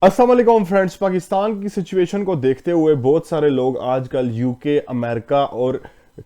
अस्सलाम वालेकुम फ्रेंड्स। पाकिस्तान की सिचुएशन को देखते हुए बहुत सारे लोग आजकल यूके, अमेरिका और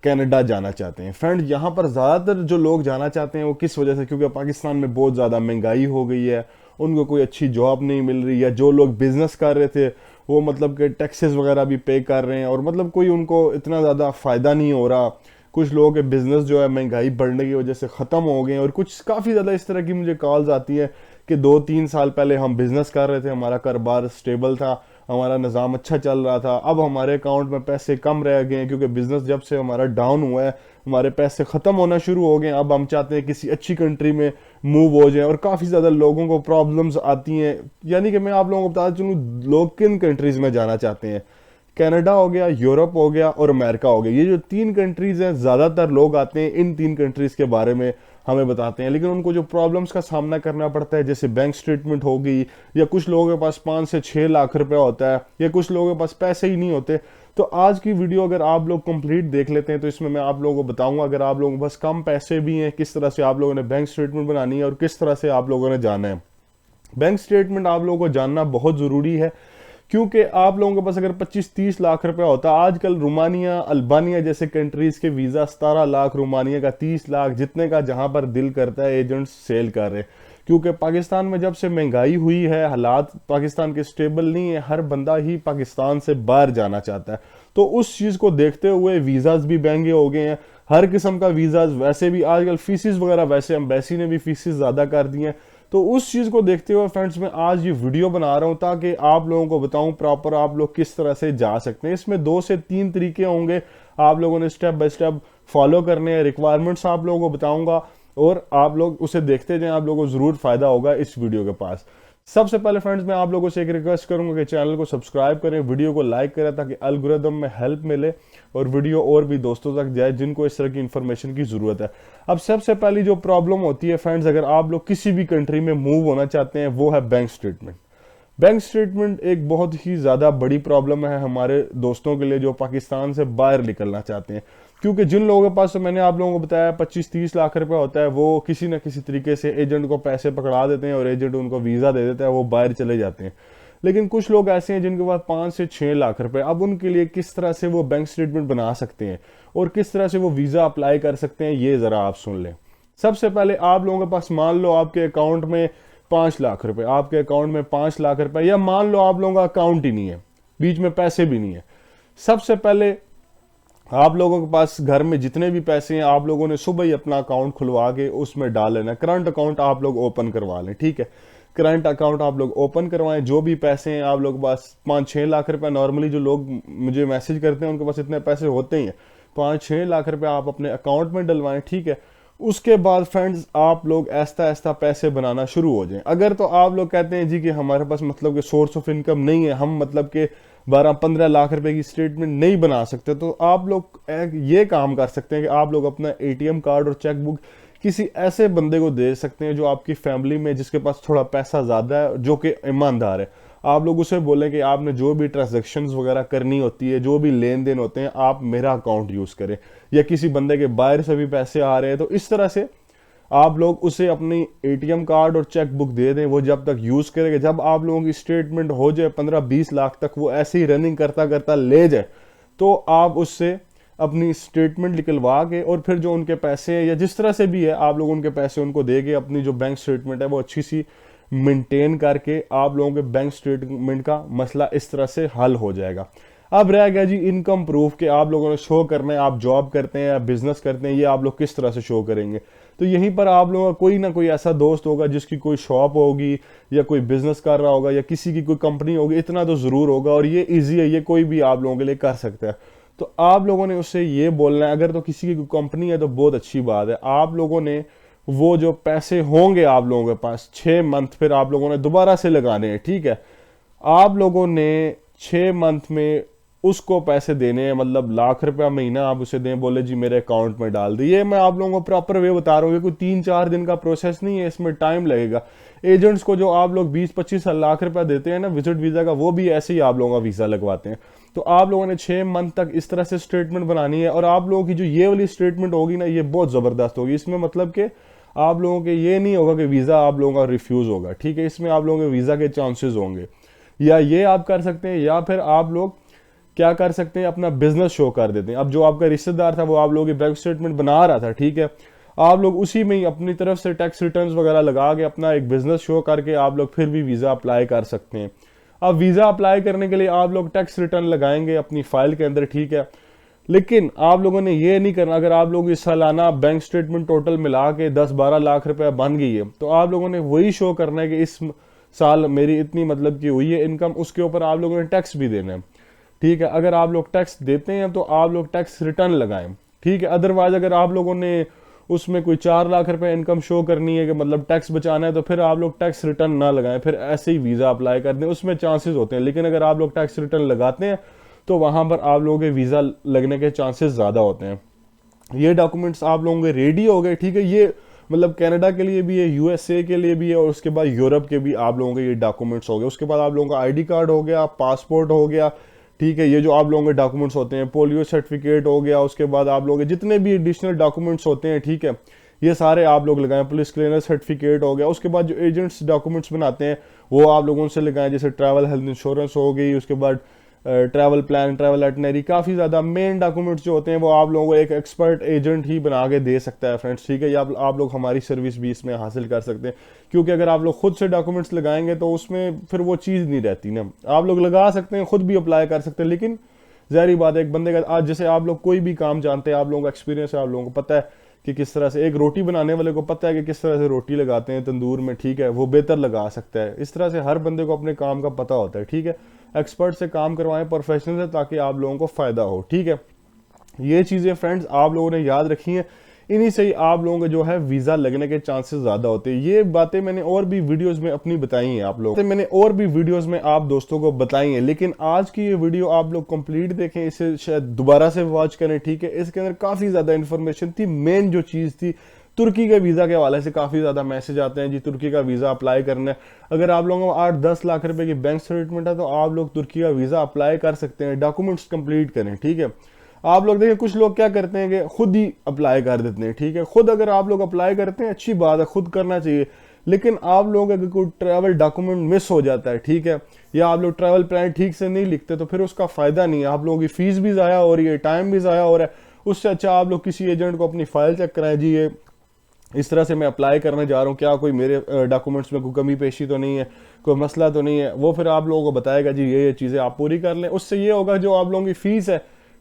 कनाडा जाना चाहते हैं। फ्रेंड्स, यहाँ पर ज़्यादातर जो लोग जाना चाहते हैं वो किस वजह से? क्योंकि पाकिस्तान में बहुत ज़्यादा महंगाई हो गई है, उनको कोई अच्छी जॉब नहीं मिल रही, या जो लोग बिजनेस कर रहे थे वो मतलब कि टैक्सेस वगैरह भी पे कर रहे हैं और मतलब कोई उनको इतना ज़्यादा फ़ायदा नहीं हो रहा। कुछ लोगों के बिजनेस जो है महंगाई बढ़ने की वजह से ख़त्म हो गए हैं, और कुछ काफ़ी ज़्यादा इस तरह की मुझे कॉल्स आती है कि 2-3 साल पहले हम बिजनेस कर रहे थे, हमारा कारोबार स्टेबल था, हमारा निज़ाम अच्छा चल रहा था, अब हमारे अकाउंट में पैसे कम रह गए हैं क्योंकि बिजनेस जब से हमारा डाउन हुआ है हमारे पैसे ख़त्म होना शुरू हो गए हैं। अब हम चाहते हैं किसी अच्छी कंट्री में मूव हो जाए, और काफ़ी ज़्यादा लोगों को प्रॉब्लम्स आती हैं। यानी कि मैं आप लोगों को बताता चलूँ लोग किन कंट्रीज़ में जाना चाहते हैं। कनाडा हो गया, यूरोप हो गया और अमेरिका हो गया, ये जो 3 कंट्रीज़ हैं ज़्यादातर लोग आते हैं इन 3 कंट्रीज़ के बारे में हमें बताते हैं। लेकिन उनको जो प्रॉब्लम्स का सामना करना पड़ता है, जैसे बैंक स्टेटमेंट होगी, या कुछ लोगों के पास 5 से 6 लाख रुपया होता है, या कुछ लोगों के पास पैसे ही नहीं होते। तो आज की वीडियो अगर आप लोग कंप्लीट देख लेते हैं तो इसमें मैं आप लोगों को बताऊंगा, अगर आप लोगों के पास कम पैसे भी हैं किस तरह से आप लोगों ने बैंक स्टेटमेंट बनानी है और किस तरह से आप लोगों ने जाना है। बैंक स्टेटमेंट आप लोगों को जानना बहुत ज़रूरी है, क्योंकि आप लोगों के पास अगर 25-30 लाख रुपया होता है, आजकल रोमानिया, अल्बानिया जैसे कंट्रीज के वीज़ा 17 लाख, रोमानिया का 30 लाख, जितने का जहां पर दिल करता है एजेंट्स सेल कर रहे हैं। क्योंकि पाकिस्तान में जब से महंगाई हुई है, हालात पाकिस्तान के स्टेबल नहीं है, हर बंदा ही पाकिस्तान से बाहर जाना चाहता है। तो उस चीज़ को देखते हुए वीज़ाज भी महंगे हो गए हैं, हर किस्म का वीज़ाज। वैसे भी आजकल फीसिस वगैरह, वैसे एम्बेसी ने भी फीसिस ज़्यादा कर दी हैं। तो उस चीज़ को देखते हुए फ्रेंड्स मैं आज ये वीडियो बना रहा हूँ ताकि आप लोगों को बताऊं प्रॉपर आप लोग किस तरह से जा सकते हैं। इसमें 2 से 3 तरीके होंगे, आप लोगों ने स्टेप बाय स्टेप फॉलो करने हैं। रिक्वायरमेंट्स आप लोगों को बताऊंगा और आप लोग उसे देखते जाएं, आप लोगों को ज़रूर फ़ायदा होगा इस वीडियो के पास। सबसे पहले फ्रेंड्स मैं आप लोगों से एक रिक्वेस्ट करूंगा कि चैनल को सब्सक्राइब करें, वीडियो को लाइक करें ताकि एल्गोरिदम में हेल्प मिले और वीडियो और भी दोस्तों तक जाए जिनको इस तरह की इंफॉर्मेशन की ज़रूरत है। अब सबसे पहली जो प्रॉब्लम होती है फ्रेंड्स, अगर आप लोग किसी भी कंट्री में मूव होना चाहते हैं, वो है बैंक स्टेटमेंट। बैंक स्टेटमेंट एक बहुत ही ज़्यादा बड़ी प्रॉब्लम है हमारे दोस्तों के लिए जो पाकिस्तान से बाहर निकलना चाहते हैं। क्योंकि जिन लोगों के पास, तो मैंने आप लोगों को बताया, 25-30 लाख रुपया होता है, वो किसी न किसी तरीके से एजेंट को पैसे पकड़ा देते हैं और एजेंट उनको वीज़ा दे देता है, वो बाहर चले जाते हैं। लेकिन कुछ लोग ऐसे हैं जिनके पास 5 से 6 लाख रुपए, अब उनके लिए किस तरह से वो बैंक स्टेटमेंट बना सकते हैं और किस तरह से वो वीज़ा अप्लाई कर सकते हैं, ये ज़रा आप सुन लें। सबसे पहले आप लोगों के पास, मान लो आपके अकाउंट में 5 लाख रुपए, आपके अकाउंट में 5 लाख रुपए, या मान लो आप लोगों का अकाउंट ही नहीं है, बीच में पैसे भी नहीं है। सबसे पहले आप लोगों के पास घर में जितने भी पैसे हैं, आप लोगों ने सुबह ही अपना अकाउंट खुलवा के उसमें डाल लेना। करंट अकाउंट आप लोग ओपन करवा लें, ठीक है। करंट अकाउंट आप लोग ओपन करवाएं। जो भी पैसे हैं आप लोग के पास, 5-6 लाख रुपए, नॉर्मली जो लोग मुझे मैसेज करते हैं उनके पास इतने पैसे होते ही हैं, 5-6 लाख रुपए आप अपने अकाउंट में डलवाएं, ठीक है। उसके बाद फ्रेंड्स आप लोग ऐसा ऐसा पैसे बनाना शुरू हो जाएं। अगर तो आप लोग कहते हैं जी कि हमारे पास मतलब कि सोर्स ऑफ इनकम नहीं है, हम मतलब कि 12-15 लाख रुपए की स्टेटमेंट नहीं बना सकते, तो आप लोग ये काम कर सकते हैं कि आप लोग अपना एटीएम कार्ड और चेकबुक किसी ऐसे बंदे को दे सकते हैं जो आपकी फैमिली में, जिसके पास थोड़ा पैसा ज़्यादा है, जो कि ईमानदार है। आप लोग उसे बोलें कि आपने जो भी ट्रांजेक्शन्स वगैरह करनी होती है, जो भी लेन देन होते हैं, आप मेरा अकाउंट यूज़ करें। या किसी बंदे के बाहर से भी पैसे आ रहे हैं तो इस तरह से आप लोग उसे अपनी एटीएम कार्ड और चेक बुक दे दें, वो जब तक यूज़ करेगा। जब आप लोगों की स्टेटमेंट हो जाए 15-20 लाख तक, वो ऐसे ही रनिंग करता करता ले जाए, तो आप उससे अपनी स्टेटमेंट निकलवा के और फिर जो उनके पैसे हैं या जिस तरह से भी है, आप लोग उनके पैसे उनको दे के अपनी जो बैंक स्टेटमेंट है वो अच्छी सी मेंटेन करके आप लोगों के बैंक स्टेटमेंट का मसला इस तरह से हल हो जाएगा। अब रह गया जी इनकम प्रूफ के आप लोगों ने शो करना है, आप जॉब करते हैं या बिजनेस करते हैं, ये आप लोग किस तरह से शो करेंगे। तो यहीं पर आप लोगों का कोई ना कोई ऐसा दोस्त होगा जिसकी कोई शॉप होगी या कोई बिजनेस कर रहा होगा या किसी की कोई कंपनी होगी, इतना तो ज़रूर होगा, और ये ईजी है, ये कोई भी आप लोगों के लिए कर सकता है। तो आप लोगों ने उससे ये बोलना है, अगर तो किसी की कोई कंपनी है तो बहुत अच्छी बात है, आप लोगों ने वो जो पैसे होंगे आप लोगों के पास 6 मंथ फिर आप लोगों ने दोबारा से लगाने हैं, ठीक है। आप लोगों ने 6 मंथ में उसको पैसे देने हैं, मतलब लाख रुपया महीना आप उसे दें, बोले जी मेरे अकाउंट में डाल दिए। मैं आप लोगों को प्रॉपर वे बता रहा हूँ, कोई 3-4 दिन का प्रोसेस नहीं है, इसमें टाइम लगेगा। एजेंट्स को जो आप लोग 20-25 लाख रुपया देते हैं ना विजिट वीज़ा का, वो भी ऐसे ही आप लोगों का वीज़ा लगवाते हैं। तो आप लोगों ने 6 मंथ तक इस तरह से स्टेटमेंट बनानी है, और आप लोगों की जो ये वाली स्टेटमेंट होगी ना, ये बहुत ज़बरदस्त होगी। इसमें मतलब कि आप लोगों के ये नहीं होगा कि वीज़ा आप लोगों का रिफ्यूज़ होगा, ठीक है। इसमें आप लोगों के वीज़ा के चांसेस होंगे। या ये आप कर सकते हैं, या फिर आप लोग क्या कर सकते हैं, अपना बिजनेस शो कर देते हैं। अब जो आपका रिश्तेदार था वो आप लोगों की बैंक स्टेटमेंट बना रहा था, ठीक है, आप लोग उसी में ही अपनी तरफ से टैक्स रिटर्न्स वगैरह लगा के अपना एक बिजनेस शो करके आप लोग फिर भी वीज़ा अप्लाई कर सकते हैं। अब वीज़ा अप्लाई करने के लिए आप लोग टैक्स रिटर्न लगाएंगे अपनी फाइल के अंदर, ठीक है, लेकिन आप लोगों ने ये नहीं करना। अगर आप लोग इस सालाना बैंक स्टेटमेंट टोटल मिला के 10-12 लाख रुपया बन गई है, तो आप लोगों ने वही शो करना है कि इस साल मेरी इतनी मतलब की हुई है इनकम, उसके ऊपर आप लोगों ने टैक्स भी देना है, ठीक है। अगर आप लोग टैक्स देते हैं तो आप लोग टैक्स रिटर्न लगाएं, ठीक है। अदरवाइज अगर आप लोगों ने उसमें कोई 4 लाख रुपए इनकम शो करनी है कि मतलब टैक्स बचाना है, तो फिर आप लोग टैक्स रिटर्न ना लगाएं, फिर ऐसे ही वीज़ा अप्लाई कर दें, उसमें चांसेस होते हैं। लेकिन अगर आप लोग टैक्स रिटर्न लगाते हैं तो वहां पर आप लोगों के वीज़ा लगने के चांसेस ज़्यादा होते हैं। ये डॉक्यूमेंट्स आप लोगों के रेडी हो गए, ठीक है। ये मतलब कनाडा के लिए भी है, यूएसए के लिए भी है, और उसके बाद यूरोप के भी आप लोगों के ये डॉक्यूमेंट्स हो गए। उसके बाद आप लोगों का आईडी कार्ड हो गया, पासपोर्ट हो गया, ठीक है। ये जो आप लोगों के डॉक्यूमेंट्स होते हैं, पोलियो सर्टिफिकेट हो गया, उसके बाद आप लोगों के जितने भी एडिशनल डॉक्यूमेंट्स होते हैं, ठीक है, ये सारे आप लोग लगाएं। पुलिस क्लियरेंस सर्टिफिकेट हो गया। उसके बाद जो एजेंट्स डॉक्यूमेंट्स बनाते हैं वो आप लोगों से लगाएं, जैसे ट्रैवल हेल्थ इंश्योरेंस हो गई, उसके बाद ट्रैवल प्लान, ट्रैवल एटनरी, काफ़ी ज़्यादा मेन डॉक्यूमेंट्स जो होते हैं वो आप लोगों को एक एक्सपर्ट एजेंट ही बना के दे सकता है फ्रेंड्स, ठीक है। या आप लोग हमारी सर्विस भी इसमें हासिल कर सकते हैं, क्योंकि अगर आप लोग खुद से डॉक्यूमेंट्स लगाएंगे तो उसमें फिर वो चीज़ नहीं रहती ना। आप लोग लगा सकते हैं, खुद भी अप्लाई कर सकते हैं, लेकिन ज़ाहिर बात है एक बंदे का आज जैसे आप लोग कोई भी काम जानते हैं, आप लोगों का एक्सपीरियंस है, आप लोगों को पता है कि किस तरह से एक रोटी बनाने वाले को पता है कि किस तरह से रोटी लगाते हैं तंदूर में, ठीक है, वो बेहतर लगा सकता है। इस तरह से हर बंदे को अपने काम का पता होता है, ठीक है। एक्सपर्ट से काम करवाएं, प्रोफेशनल से, ताकि आप लोगों को फायदा हो, ठीक है। ये चीज़ें फ्रेंड्स आप लोगों ने याद रखी हैं, इन्हीं से ही आप लोगों के जो है वीज़ा लगने के चांसेस ज़्यादा होते हैं। ये बातें मैंने और भी वीडियोस में अपनी बताई हैं, आप लोग मैंने और भी वीडियोस में आप दोस्तों को बताई हैं, लेकिन आज की ये वीडियो आप लोग कंप्लीट देखें, इसे शायद दोबारा से वॉच करें, ठीक है। इसके अंदर काफ़ी ज़्यादा इन्फॉर्मेशन थी। मेन जो चीज़ थी, तुर्की के वीज़ा के हवाले से काफ़ी ज़्यादा मैसेज आते हैं जी, तुर्की का वीज़ा अप्लाई करना है। अगर आप लोगों को 8-10 लाख रुपए की बैंक स्टेटमेंट है तो आप लोग तुर्की का वीज़ा अप्लाई कर सकते हैं। डॉक्यूमेंट्स कंप्लीट करें, ठीक है। आप लोग देखें कुछ लोग क्या करते हैं कि खुद ही अप्लाई कर देते हैं, ठीक है। खुद अगर आप लोग अप्लाई करते हैं अच्छी बात है, खुद करना चाहिए, लेकिन आप लोग अगर कोई ट्रैवल डॉक्यूमेंट मिस हो जाता है, ठीक है, या आप लोग ट्रैवल प्लान ठीक से नहीं लिखते, तो फिर उसका फायदा नहीं है। आप लोगों की फीस भी ज़ाया हो रही है, टाइम भी ज़ाया हो रहा है। उससे अच्छा आप लोग किसी एजेंट को अपनी फाइल चेक कराएं, जी ये इस तरह से मैं अप्लाई करने जा रहा हूँ, क्या कोई मेरे डॉक्यूमेंट्स में कोई कमी पेशी तो नहीं है, कोई मसला तो नहीं है। वो फिर आप लोगों को बताएगा जी ये चीज़ें आप पूरी कर लें। उससे ये होगा जो आप लोगों की फीस है,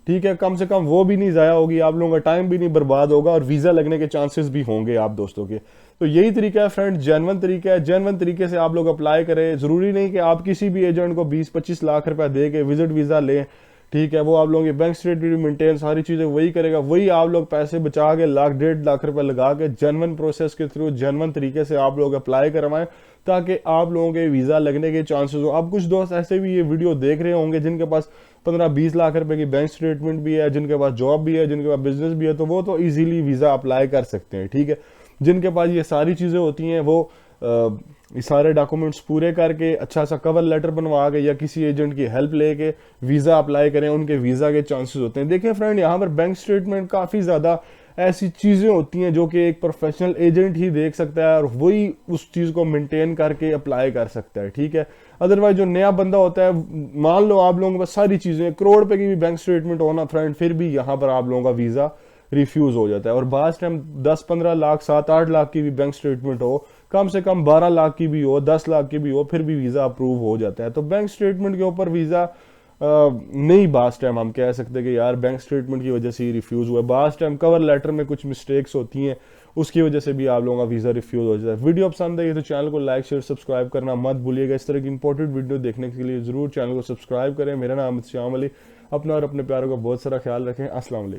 ठीक है, कम से कम वो भी नहीं ज़ाया होगी, आप लोगों का टाइम भी नहीं बर्बाद होगा, और वीज़ा लगने के चांसेस भी होंगे आप दोस्तों के। तो यही तरीका है फ्रेंड, जेन्युइन तरीका है। जेन्युइन तरीके से आप लोग अप्लाई करें। ज़रूरी नहीं कि आप किसी भी एजेंट को 20-25 लाख रुपया दे के विजिट वीज़ा लें, ठीक है। वो आप लोगों की बैंक स्टेटमेंट मेंटेन सारी चीज़ें वही करेगा, वही आप लोग पैसे बचा के 1-1.5 लाख रुपए लगा के जेन्युइन प्रोसेस के थ्रू जेन्युइन तरीके से आप लोग अप्लाई करवाएं, ताकि आप लोगों के वीज़ा लगने के चांसेस हो। अब कुछ दोस्त ऐसे भी ये वीडियो देख रहे होंगे जिनके पास 15-20 लाख रुपए की बैंक स्टेटमेंट भी है, जिनके पास जॉब भी है, जिनके पास बिजनेस भी है, तो वो तो ईजिली वीज़ा अप्लाई कर सकते हैं, ठीक है। जिनके पास ये सारी चीज़ें होती हैं वो ये सारे डॉक्यूमेंट्स पूरे करके अच्छा सा कवर लेटर बनवा के या किसी एजेंट की हेल्प लेके वीज़ा अप्लाई करें, उनके वीज़ा के चांसेस होते हैं। देखिए फ्रेंड, यहाँ पर बैंक स्टेटमेंट काफ़ी ज़्यादा ऐसी चीज़ें होती हैं जो कि एक प्रोफेशनल एजेंट ही देख सकता है, और वही उस चीज़ को मेंटेन करके अप्लाई कर सकता है, ठीक है। अदरवाइज जो नया बंदा होता है, मान लो आप लोगों के पास सारी चीज़ें, करोड़ रुपए की भी बैंक स्टेटमेंट होना फ्रेंड, फिर भी यहाँ पर आप लोगों का वीज़ा रिफ्यूज़ हो जाता है। और बास टाइम 10-15 लाख, 7-8 लाख की भी बैंक स्टेटमेंट हो, कम से कम 12 लाख की भी हो, 10 लाख की भी हो, फिर भी वीज़ा अप्रूव हो जाता है। तो बैंक स्टेटमेंट के ऊपर वीज़ा नहीं बास टाइम हम कह सकते कि यार बैंक स्टेटमेंट की वजह से ही रिफ्यूज़ हुआ। बास टाइम कवर लेटर में कुछ मिस्टेक्स होती हैं, उसकी वजह से भी आप लोगों का वीज़ा रिफ्यूज़ हो जाता है। वीडियो पसंद आई तो चैनल को लाइक शेयर सब्सक्राइब करना मत भूलिएगा। इस तरह की इंपॉर्टेंट वीडियो देखने के लिए ज़रूर चैनल को सब्सक्राइब करें। मेरा नाम श्याम अली। अपना और अपने प्यारों का बहुत सारा ख्याल रखें। अस्सलाम वालेकुम।